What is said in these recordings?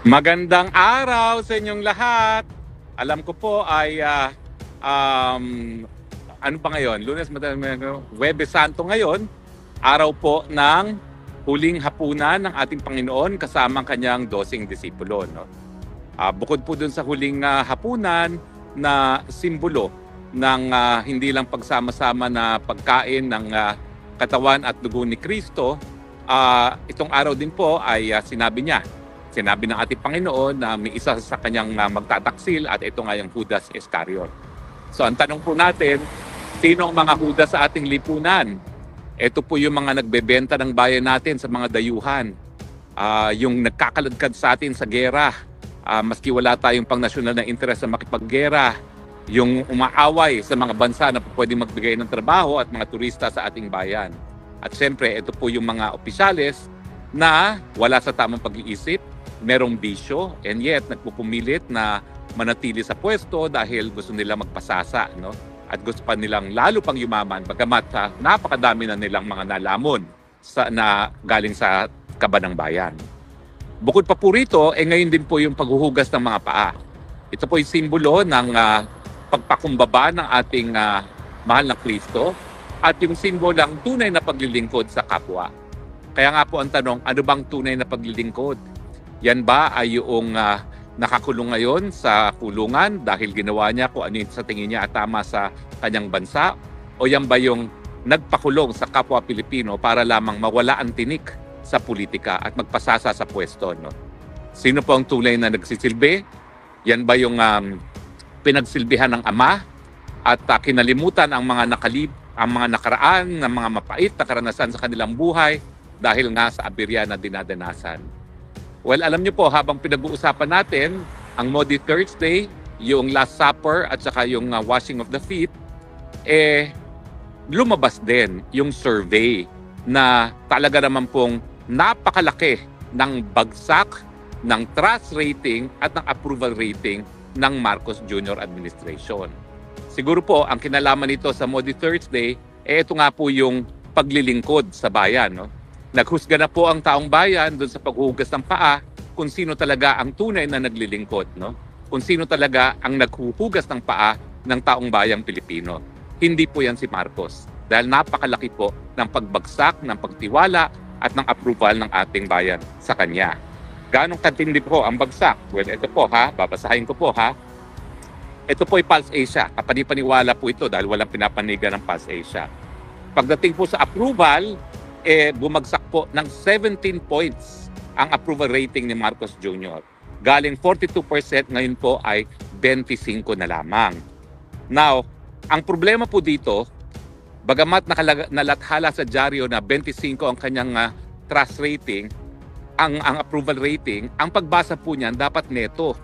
Magandang araw sa inyong lahat. Alam ko po ay ano pa ngayon? Lunes, Huwebes Santo ngayon, araw po ng huling hapunan ng ating Panginoon kasama ang kanyang 12 disipulo. No? Bukod po dun sa huling hapunan na simbolo ng hindi lang pagsama-sama na pagkain ng katawan at dugo ni Kristo, itong araw din po ay sinabi ng ating Panginoon na may isa sa kanyang magtataksil at ito nga yung Judas Iscariot. So ang tanong po natin, sino ang mga Judas sa ating lipunan? Ito po yung mga nagbebenta ng bayan natin sa mga dayuhan. Yung nagkakaladkad sa atin sa gera. Maski wala tayong pang-nasyonal na interes sa makipaggera. Yung umaaway sa mga bansa na pwedeng magbigay ng trabaho at mga turista sa ating bayan. At siyempre, ito po yung mga opisyales na wala sa tamang pag-iisip, merong bisyo, and yet nagpupumilit na manatili sa pwesto dahil gusto nila magpasasa, no? At gusto pa nilang lalo pang yumaman bagamat napakadami na nilang mga nalamon na galing sa kaban ng bayan. Bukod pa po rito, ngayon din po yung paghuhugas ng mga paa. Ito po yung simbolo ng pagpakumbaba ng ating mahal na Kristo at yung simbolo ng tunay na paglilingkod sa kapwa. Kaya nga po ang tanong, ano bang tunay na paglilingkod? Yan ba ay yung nakakulong ngayon sa kulungan dahil ginawa niya kung ano yung sa tingin niya at tama sa kanyang bansa? O yan ba yung nagpakulong sa kapwa Pilipino para lamang mawala ang tinik sa politika at magpasasa sa pwesto? No? Sino po ang tunay na nagsisilbi? Yan ba yung pinagsilbihan ng ama at kinalimutan ang mga nakaraan ng mga mapait na karanasan sa kanilang buhay dahil nga sa aberya na dinadanasan? Well, alam niyo po, habang pinag-uusapan natin ang Maundy Thursday, yung Last Supper at saka yung washing of the feet, lumabas din yung survey na talaga naman pong napakalaki ng bagsak ng trust rating at ng approval rating ng Marcos Jr. administration. Siguro po, ang kinalaman nito sa Maundy Thursday, ito nga po yung paglilingkod sa bayan. No? Naghusga na po ang taong bayan doon sa paghuhugas ng paa kung sino talaga ang tunay na naglilingkod. No? Kung sino talaga ang naghuhugas ng paa ng taong bayang Pilipino. Hindi po yan si Marcos. Dahil napakalaki po ng pagbagsak, ng pagtiwala at ng approval ng ating bayan sa kanya. Ganong katindi po ang bagsak? Well, ito po babasahin ko po Ito po ay Pulse Asia. Kapanipaniwala po ito dahil walang pinapanigan ng Pulse Asia. Pagdating po sa approval, bumagsak po ng 17 points ang approval rating ni Marcos Jr. Galing 42%, ngayon po ay 25 na lamang. Now, ang problema po dito, bagamat nalathala sa dyaryo na 25 ang kanyang trust rating, ang approval rating, ang pagbasa po niyan dapat neto.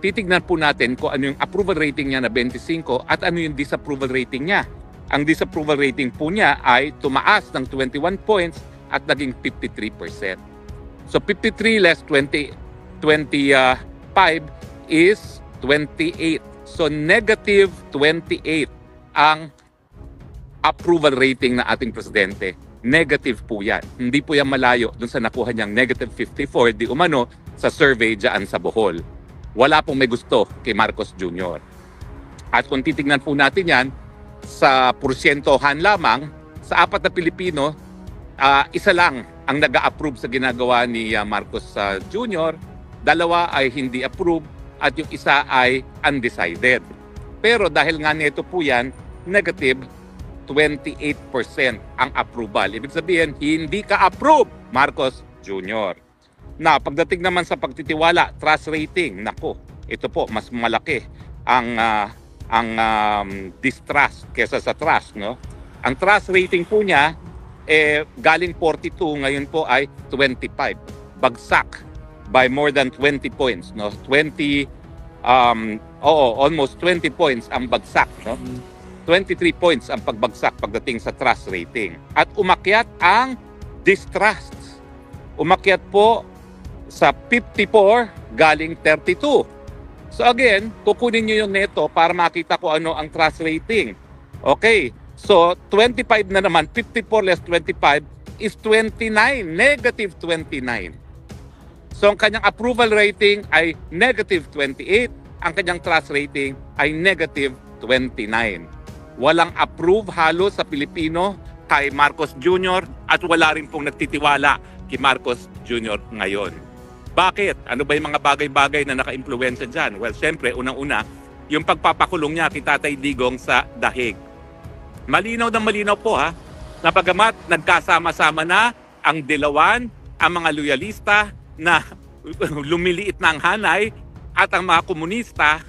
Titignan po natin kung ano yung approval rating niya na 25 at ano yung disapproval rating niya. Ang disapproval rating po niya ay tumaas ng 21 points at naging 53%. So 53 less 25 is 28. So negative 28 ang approval rating na ating presidente. Negative po yan. Hindi po yan malayo dun sa nakuha niyang negative 54 di umano sa survey dyan sa Bohol. Wala pong may gusto kay Marcos Jr. At kung titignan po natin yan, sa porsyentohan lamang, sa 4 na Pilipino, isa lang ang nag-a-approve sa ginagawa ni Marcos Jr., 2 ay hindi approve at yung isa ay undecided. Pero dahil nga nito po yan, negative 28% ang approval. Ibig sabihin, hindi ka-approve, Marcos Jr. Na pagdating naman sa pagtitiwala, trust rating, nako, ito po, mas malaki ang distrust kesa sa trust, no? Ang trust rating po niya galing 42, ngayon po ay 25. Bagsak by more than 20 points, no? Almost 20 points ang bagsak, no? 23 points ang pagbagsak pagdating sa trust rating. At umakyat ang distrust. Umakyat po sa 54 galing 32. So again, kukunin nyo yung neto para makita ko ano ang trust rating. Okay, so 25 na naman, 54 less 25 is 29, negative 29. So ang kanyang approval rating ay negative 28, ang kanyang trust rating ay negative 29. Walang approve halos sa Pilipino kay Marcos Jr. at wala rin pong nagtitiwala kay Marcos Jr. ngayon. Bakit? Ano ba yung mga bagay-bagay na naka-impluwensya dyan? Well, siyempre, unang-una, yung pagpapakulong niya kay Tatay Digong sa dahig. Malinaw na malinaw po na bagamat nagkasama-sama na ang dilawan, ang mga loyalista na lumiliit na ang hanay at ang mga komunista,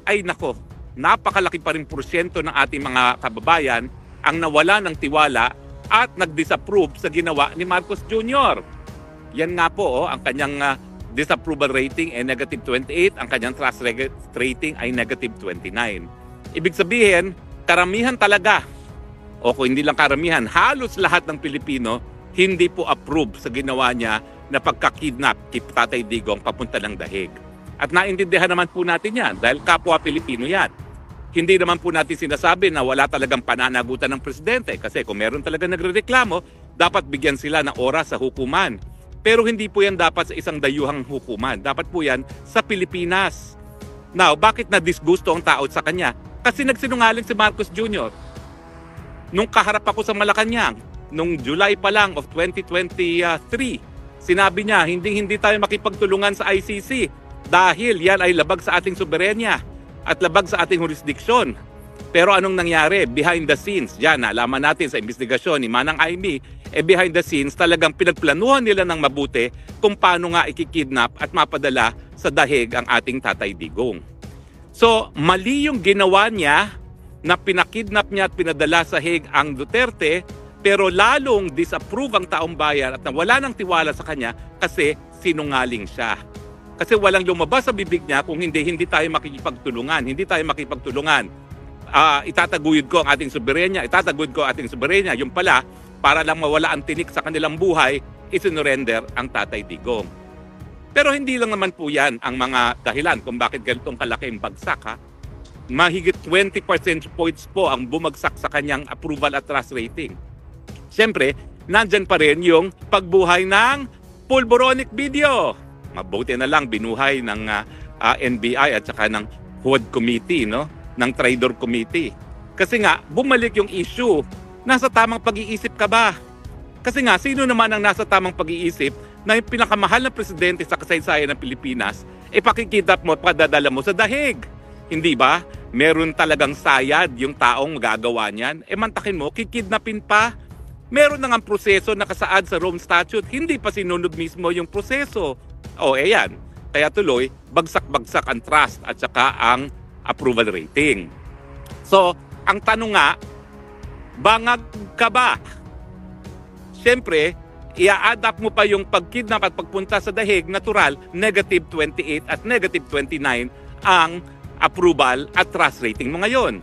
ay nako, napakalaki pa rin porsyento ng ating mga kababayan ang nawala ng tiwala at nag-disapprove sa ginawa ni Marcos Jr. Yan nga po, ang kanyang disapproval rating ay negative 28, ang kanyang trust rating ay negative 29. Ibig sabihin, karamihan talaga, o kung hindi lang karamihan, halos lahat ng Pilipino hindi po approve sa ginawa niya na pagkakidnap kay Tatay Digong papunta ng dahig. At naintindihan naman po natin yan dahil kapwa Pilipino yan. Hindi naman po natin sinasabi na wala talagang pananagutan ng presidente kasi kung meron talaga nagrereklamo, dapat bigyan sila ng oras sa hukuman. Pero hindi po yan dapat sa isang dayuhang hukuman. Dapat po yan sa Pilipinas. Now, bakit na-disgusto ang tao sa kanya? Kasi nagsinungaling si Marcos Jr. Nung kaharap ako sa Malacanang, nung July pa lang of 2023, sinabi niya, hindi tayo makipagtulungan sa ICC dahil yan ay labag sa ating soberenya at labag sa ating jurisdiksyon. Pero anong nangyari? Behind the scenes, yan, nalaman natin sa investigasyon ni Manang Aimee, behind the scenes, talagang pinagplanuhan nila ng mabuti kung paano nga ikikidnap at mapadala sa dahig ang ating Tatay Digong. So, mali yung ginawa niya na pinakidnap niya at pinadala sa Hague ang Duterte, pero lalong disapprove ang taong bayan at wala ng tiwala sa kanya kasi sinungaling siya. Kasi walang lumabas sa bibig niya kung hindi tayo makikipagtulungan. Hindi tayo makipagtulungan. Itataguyod ko ang ating soberenya, Yung pala, para lang mawala ang tinik sa kanilang buhay, isinurrender ang Tatay Digong. Pero hindi lang naman po yan ang mga dahilan kung bakit ganitong kalaking bagsak. Mahigit 20% points po ang bumagsak sa kanyang approval at trust rating. Siyempre, nandyan pa rin yung pagbuhay ng pulboronic video. Mabuti na lang binuhay ng NBI at saka ng HOD Committee, ng Traidor Committee. Kasi nga, bumalik yung issue. Nasa tamang pag-iisip ka ba? Kasi nga, sino naman ang nasa tamang pag-iisip na yung pinakamahal na presidente sa kasaysayan ng Pilipinas, pakikidnap mo, padadala mo sa dahig? Hindi ba? Meron talagang sayad yung taong gagawa niyan. Mantakin mo, kikidnapin pa. Meron na nga proseso nakasaad sa Rome Statute, hindi pa sinunod mismo yung proseso. Yan. Kaya tuloy, bagsak-bagsak ang trust at saka ang approval rating. So, ang tanong nga, bangag ka ba? Siyempre, i-adapt mo pa yung pagkidnap at pagpunta sa dahig, natural, negative 28 at negative 29 ang approval at trust rating mo ngayon.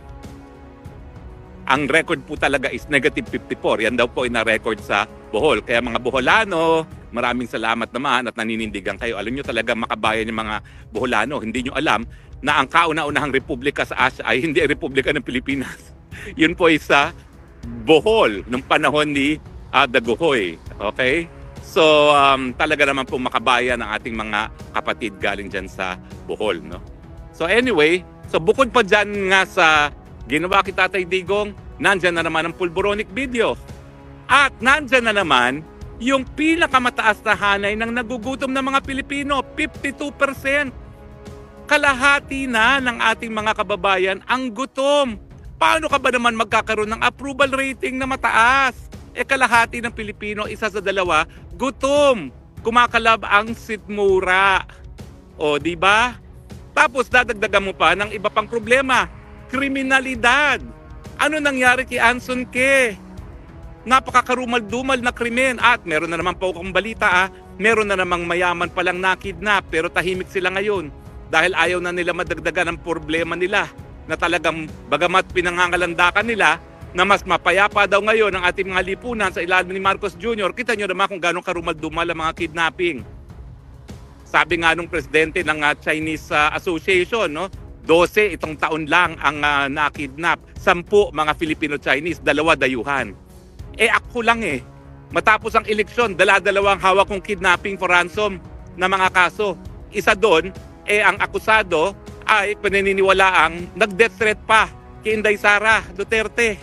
Ang record po talaga is negative 54. Yan daw po ay na-record sa Bohol. Kaya mga Boholano, maraming salamat naman at naninindigan kayo. Alam nyo talaga makabayan yung mga Boholano. Hindi nyo alam na ang kauna-unahang republika sa Asia ay hindi ang Republika ng Pilipinas. Yun po ay sa Bohol, nung panahon ni Daguhoy. Okay? So, talaga naman po makabayan ang ating mga kapatid galing dyan sa Bohol. So anyway, bukod pa dyan nga sa ginawa kay Tatay Digong, nandyan na naman ang pulboronic video. At nandyan na naman yung pinakamataas na hanay ng nagugutom ng mga Pilipino, 52%. Kalahati na ng ating mga kababayan ang gutom. Paano ka ba naman magkakaroon ng approval rating na mataas? Kalahati ng Pilipino, isa sa dalawa, gutom. Kumakalab ang sitmura. Di ba? Tapos dadagdagan mo pa ng iba pang problema. Kriminalidad. Ano nangyari kay Anson Ke? Napakakarumal-dumal na krimen. At meron na naman po akong balita, meron na namang mayaman palang nakidnap pero tahimik sila ngayon dahil ayaw na nila madagdagan ang problema nila na talagang bagamat pinangangalandakan nila na mas mapayapa daw ngayon ang ating mga lipunan sa ilalim ni Marcos Jr. Kita nyo naman kung gano'ng karumal-dumal ang mga kidnapping. Sabi nga nung presidente ng Chinese Association, 12 itong taon lang ang nakidnap. 10 mga Filipino-Chinese, 2 dayuhan. Ako lang Matapos ang eleksyon, dala-dalawang hawak kong kidnapping for ransom. na mga kaso. Isa doon, ang akusado ay paniniwalaang nag-death threat pa kay Inday Sara Duterte.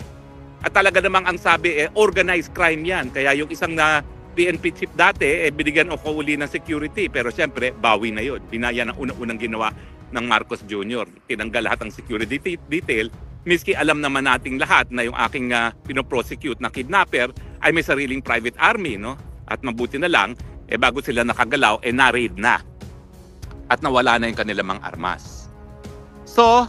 At talaga namang ang sabi, organized crime yan. Kaya yung isang na PNP chief dati, binigyan o kauli ng security. Pero siyempre, bawi na yun. Binaya ng unang-unang ginawa ng Marcos Jr. Tinanggal lahat ng security detail. Miski alam naman nating lahat na yung aking pinoprosecute na kidnapper ay may sariling private army, no? At mabuti na lang, bago sila nakagalaw, na-raid na. At nawala na yung kanilang mga armas. So,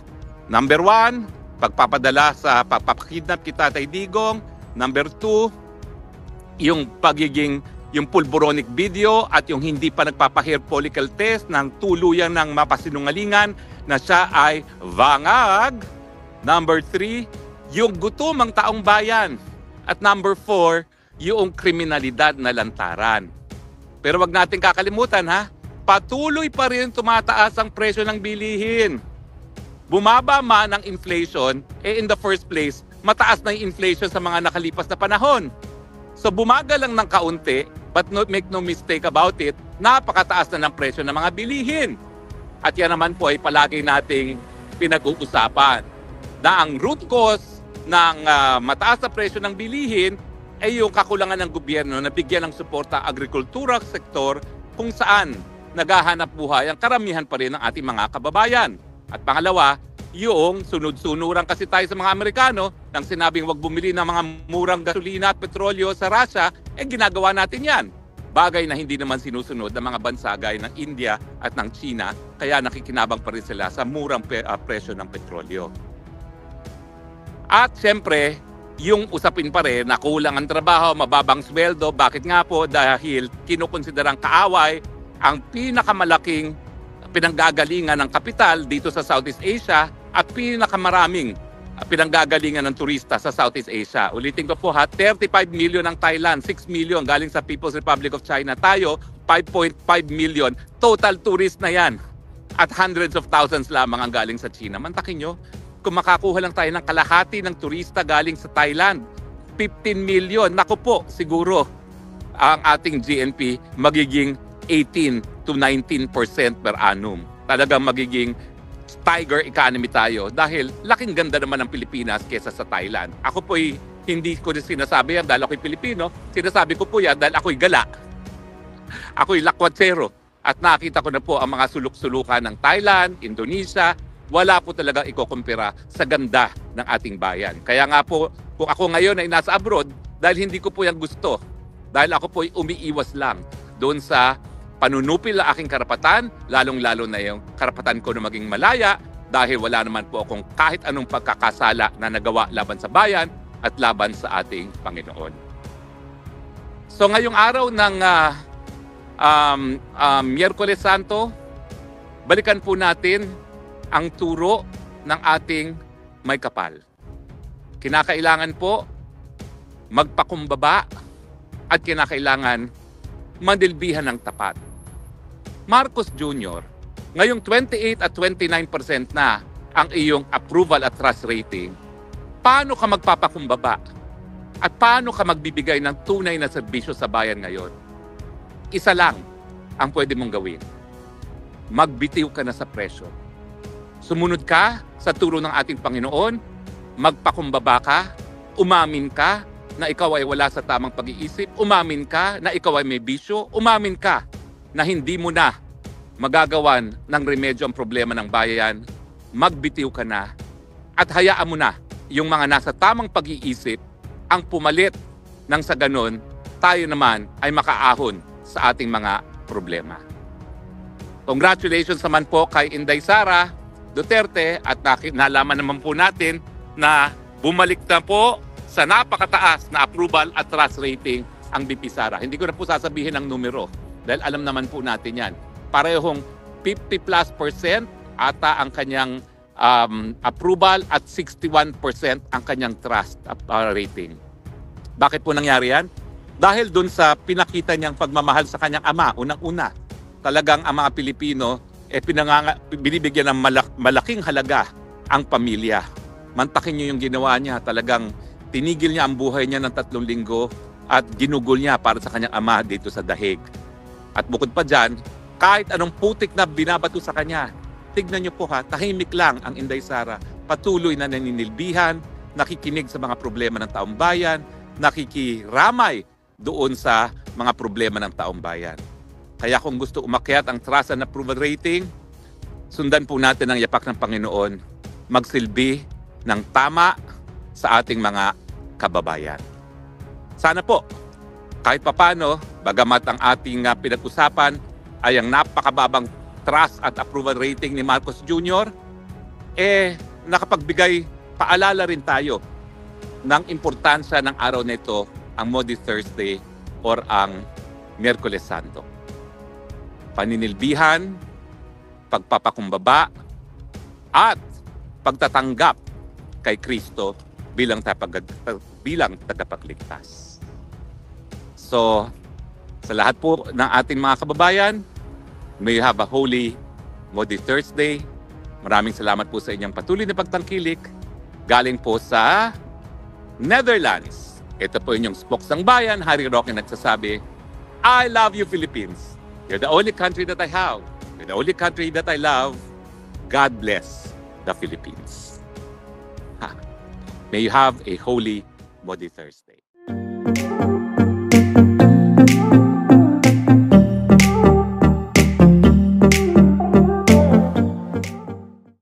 number 1, pagpapadala sa pagpapakidnap kita Tatay Digong. Number 2, yung pulboronic video at yung hindi pa nagpapa-hair follicle test ng tuluyan ng mapasinungalingan na siya ay vangag. Number 3, yung gutumang taong bayan. At number 4, yung kriminalidad na lantaran. Pero wag natin kakalimutan patuloy pa rin tumataas ang presyo ng bilihin. Bumaba man ang inflation, in the first place, mataas na yung inflation sa mga nakalipas na panahon. So bumagal lang ng kaunti, but make no mistake about it, napakataas na ng presyo ng mga bilihin. At yan naman po ay palagi nating pinag-uusapan na ang root cause ng mataas na presyo ng bilihin ay yung kakulangan ng gobyerno na bigyan ng suporta ang agrikultura sektor kung saan naghahanap buhay ang karamihan pa rin ng ating mga kababayan. At pangalawa, yung sunod-sunuran kasi tayo sa mga Amerikano nang sinabing wag bumili ng mga murang gasolina at petrolyo sa Russia, ginagawa natin yan. Bagay na hindi naman sinusunod ng mga bansa gaya ng India at ng China, kaya nakikinabang pa rin sila sa murang presyo ng petrolyo. At siyempre, yung usapin pa rin na kulang ang trabaho, mababang sweldo. Bakit nga po? Dahil kinukonsiderang kaaway ang pinakamalaking pinanggagalingan ng kapital dito sa Southeast Asia at pinakamaraming pinanggagalingan ng turista sa Southeast Asia. Ulitin ko po 35 million ang Thailand, 6 million galing sa People's Republic of China. Tayo, 5.5 million. Total tourist na yan. At hundreds of thousands lamang ang galing sa China. Mantakin nyo, kung makakuha lang tayo ng kalahati ng turista galing sa Thailand, 15 million. Naku po, siguro ang ating GNP magiging 18 to 19% per annum. Talagang magiging tiger economy tayo dahil laking ganda naman ng Pilipinas kesa sa Thailand. Ako po'y hindi ko sinasabi yan dahil ako'y Pilipino. Sinasabi ko po yan dahil ako'y gala. Ako'y lakwatsero. At nakita ko na po ang mga sulok-sulukan ng Thailand, Indonesia. Wala po talaga ikukumpira sa ganda ng ating bayan. Kaya nga po, kung ako ngayon ay nasa abroad, dahil hindi ko po yan gusto. Dahil ako po'y umiiwas lang doon sa panunupil na aking karapatan, lalong-lalo na yung karapatan ko na maging malaya dahil wala naman po akong kahit anong pagkakasala na nagawa laban sa bayan at laban sa ating Panginoon. So ngayong araw ng Miyerkules Santo, balikan po natin ang turo ng ating may kapal. Kinakailangan po magpakumbaba at kinakailangan mandilbihan ng tapat. Marcos Jr., ngayong 28 at 29% na ang iyong approval at trust rating, paano ka magpapakumbaba? At paano ka magbibigay ng tunay na serbisyo sa bayan ngayon? Isa lang ang pwede mong gawin. Magbitiw ka na sa presyo. Sumunod ka sa turo ng ating Panginoon, magpakumbaba ka, umamin ka na ikaw ay wala sa tamang pag-iisip, umamin ka na ikaw ay may bisyo, umamin ka na hindi mo na magagawan ng remedyo ang problema ng bayan, magbitiw ka na at hayaan mo na yung mga nasa tamang pag-iisip ang pumalit nang sa ganon, tayo naman ay makaahon sa ating mga problema. Congratulations naman po kay Inday Sara Duterte at nalaman naman po natin na bumalik na po sa napakataas na approval at trust rating ang BP Sara. Hindi ko na po sasabihin ang numero dahil alam naman po natin yan. Parehong 50+% ata ang kanyang approval at 61% ang kanyang trust rating. Bakit po nangyari yan? Dahil dun sa pinakita niyang pagmamahal sa kanyang ama, unang-una, talagang ang mga Pilipino binibigyan ng malaking halaga ang pamilya. Mantakin niyo yung ginawa niya, talagang tinigil niya ang buhay niya ng 3 linggo at ginugol niya para sa kanyang ama dito sa dahig. At bukod pa dyan, kahit anong putik na binabato sa kanya. Tignan niyo po ha, tahimik lang ang Inday Sara. Patuloy na naninilbihan, nakikinig sa mga problema ng taong bayan, nakikiramay doon sa mga problema ng taong bayan. Kaya kung gusto umakyat ang trust and approval rating, sundan po natin ang yapak ng Panginoon, magsilbi ng tama sa ating mga kababayan. Sana po, kahit papano, bagamat ang ating pinag-usapan ay ang napakababang trust at approval rating ni Marcos Jr., nakapagbigay paalala rin tayo ng importansya ng araw na ito, ang Maundy Thursday or ang Miyerkules Santo. Paninilbihan, pagpapakumbaba, at pagtatanggap kay Kristo bilang tagapagligtas. So, sa lahat po ng ating mga kababayan, may you have a holy Maundy Thursday. Maraming salamat po sa inyong patuloy na pagtangkilik. Galing po sa Netherlands. Ito po inyong Spoksang Bayan, Harry Roque nagsasabi, I love you, Philippines. You're the only country that I have. You're the only country that I love. God bless the Philippines. May you have a holy Maundy Thursday.